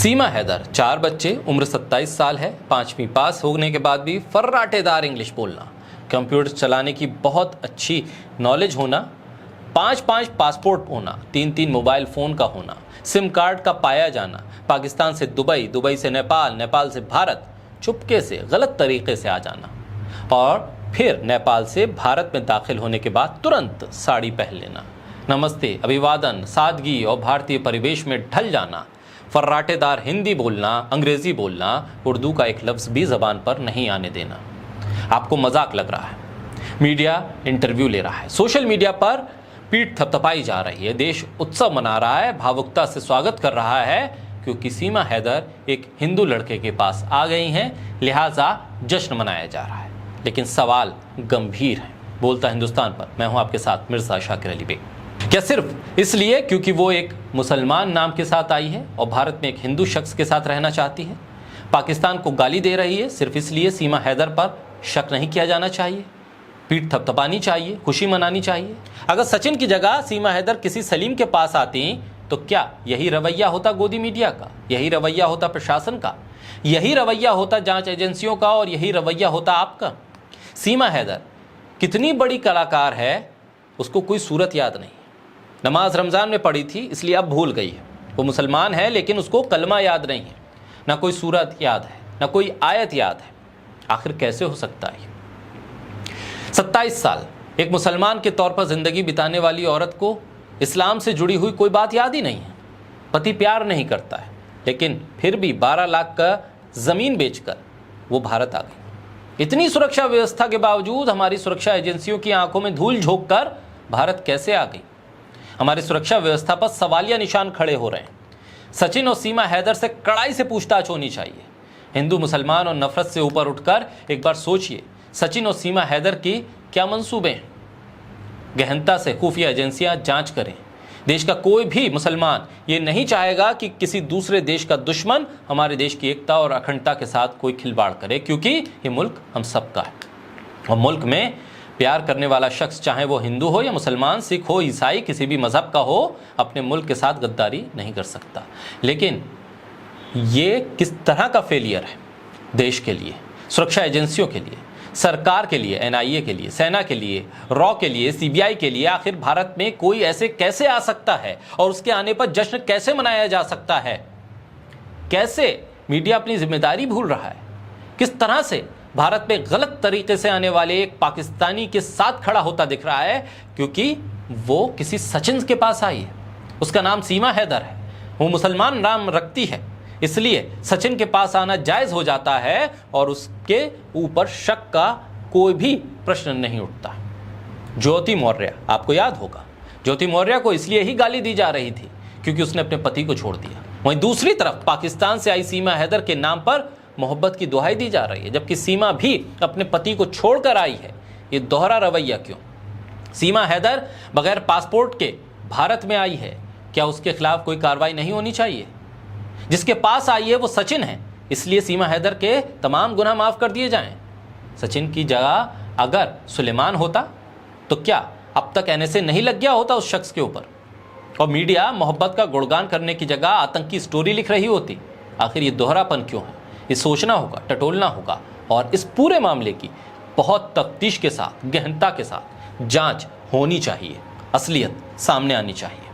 सीमा हैदर, 4 बच्चे, उम्र 27 साल है। 5वीं पास होने के बाद भी फर्राटेदार इंग्लिश बोलना, कंप्यूटर चलाने की बहुत अच्छी नॉलेज होना, 5 पासपोर्ट होना, 3 मोबाइल फ़ोन का होना, सिम कार्ड का पाया जाना, पाकिस्तान से दुबई, दुबई से नेपाल, नेपाल से भारत चुपके से गलत तरीके से आ जाना और फिर नेपाल से भारत में दाखिल होने के बाद तुरंत साड़ी पहन लेना, नमस्ते, अभिवादन, सादगी और भारतीय परिवेश में ढल जाना, फर्राटेदार हिंदी बोलना, अंग्रेज़ी बोलना, उर्दू का एक लफ्ज़ भी ज़बान पर नहीं आने देना। आपको मजाक लग रहा है, मीडिया इंटरव्यू ले रहा है, सोशल मीडिया पर पीठ थपथपाई जा रही है, देश उत्सव मना रहा है, भावुकता से स्वागत कर रहा है क्योंकि सीमा हैदर एक हिंदू लड़के के पास आ गई हैं, लिहाजा जश्न मनाया जा रहा है। लेकिन सवाल गंभीर है। बोलता हिंदुस्तान पर मैं हूं आपके साथ मिर्ज़ा शाकिर अली बेग। क्या सिर्फ इसलिए क्योंकि वो एक मुसलमान नाम के साथ आई है और भारत में एक हिंदू शख्स के साथ रहना चाहती है, पाकिस्तान को गाली दे रही है, सिर्फ इसलिए सीमा हैदर पर शक नहीं किया जाना चाहिए, पीठ थपथपानी चाहिए, खुशी मनानी चाहिए? अगर सचिन की जगह सीमा हैदर किसी सलीम के पास आती तो क्या यही रवैया होता गोदी मीडिया का? यही रवैया होता प्रशासन का? यही रवैया होता जांच एजेंसियों का? और यही रवैया होता आपका? सीमा हैदर कितनी बड़ी कलाकार है, उसको कोई सूरत याद नहीं। नमाज रमज़ान में पढ़ी थी इसलिए अब भूल गई है। वो मुसलमान है लेकिन उसको कलमा याद नहीं है, ना कोई सूरत याद है, ना कोई आयत याद है। आखिर कैसे हो सकता है? 27 साल एक मुसलमान के तौर पर ज़िंदगी बिताने वाली औरत को इस्लाम से जुड़ी हुई कोई बात याद ही नहीं है। पति प्यार नहीं करता है लेकिन फिर भी 12 लाख का ज़मीन बेचकर वो भारत आ गई। इतनी सुरक्षा व्यवस्था के बावजूद हमारी सुरक्षा एजेंसियों की आंखों में धूल झोंक कर भारत कैसे आ गई? हमारी सुरक्षा व्यवस्था पर सवालिया निशान खड़े हो रहे हैं। सचिन और सीमा हैदर से कड़ाई से पूछताछ होनी चाहिए। हिंदू मुसलमान और नफरत से ऊपर उठकर एक बार सोचिए, सचिन और सीमा हैदर की क्या मंसूबे हैं? गहनता से खुफिया एजेंसियां जांच करें। देश का कोई भी मुसलमान ये नहीं चाहेगा कि किसी दूसरे देश का दुश्मन हमारे देश की एकता और अखंडता के साथ कोई खिलवाड़ करे, क्योंकि ये मुल्क हम सबका है और मुल्क में प्यार करने वाला शख्स, चाहे वो हिंदू हो या मुसलमान, सिख हो, ईसाई, किसी भी मज़हब का हो, अपने मुल्क के साथ गद्दारी नहीं कर सकता। लेकिन ये किस तरह का फेलियर है देश के लिए, सुरक्षा एजेंसियों के लिए, सरकार के लिए, एनआईए के लिए, सेना के लिए, रॉ के लिए, सीबीआई के लिए? आखिर भारत में कोई ऐसे कैसे आ सकता है और उसके आने पर जश्न कैसे मनाया जा सकता है? कैसे मीडिया अपनी जिम्मेदारी भूल रहा है? किस तरह से भारत में गलत तरीके से आने वाले एक पाकिस्तानी के साथ खड़ा होता दिख रहा है क्योंकि वो किसी सचिन के पास आई है, उसका नाम सीमा हैदर है, वो मुसलमान नाम रखती है, इसलिए सचिन के पास आना जायज़ हो जाता है और उसके ऊपर शक का कोई भी प्रश्न नहीं उठता। ज्योति मौर्य, आपको याद होगा, ज्योति मौर्य को इसलिए ही गाली दी जा रही थी क्योंकि उसने अपने पति को छोड़ दिया। वहीं दूसरी तरफ पाकिस्तान से आई सीमा हैदर के नाम पर मोहब्बत की दुहाई दी जा रही है, जबकि सीमा भी अपने पति को छोड़कर आई है। ये दोहरा रवैया क्यों? सीमा हैदर बगैर पासपोर्ट के भारत में आई है, क्या उसके खिलाफ कोई कार्रवाई नहीं होनी चाहिए? जिसके पास आई है वो सचिन है, इसलिए सीमा हैदर के तमाम गुनाह माफ़ कर दिए जाएं। सचिन की जगह अगर सुलेमान होता तो क्या अब तक एनएसए नहीं लग गया होता उस शख्स के ऊपर? और मीडिया मोहब्बत का गुणगान करने की जगह आतंकी स्टोरी लिख रही होती? आखिर ये दोहरापन क्यों है? ये सोचना होगा, टटोलना होगा और इस पूरे मामले की बहुत तफ्तीश के साथ, गहनता के साथ जांच होनी चाहिए, असलियत सामने आनी चाहिए।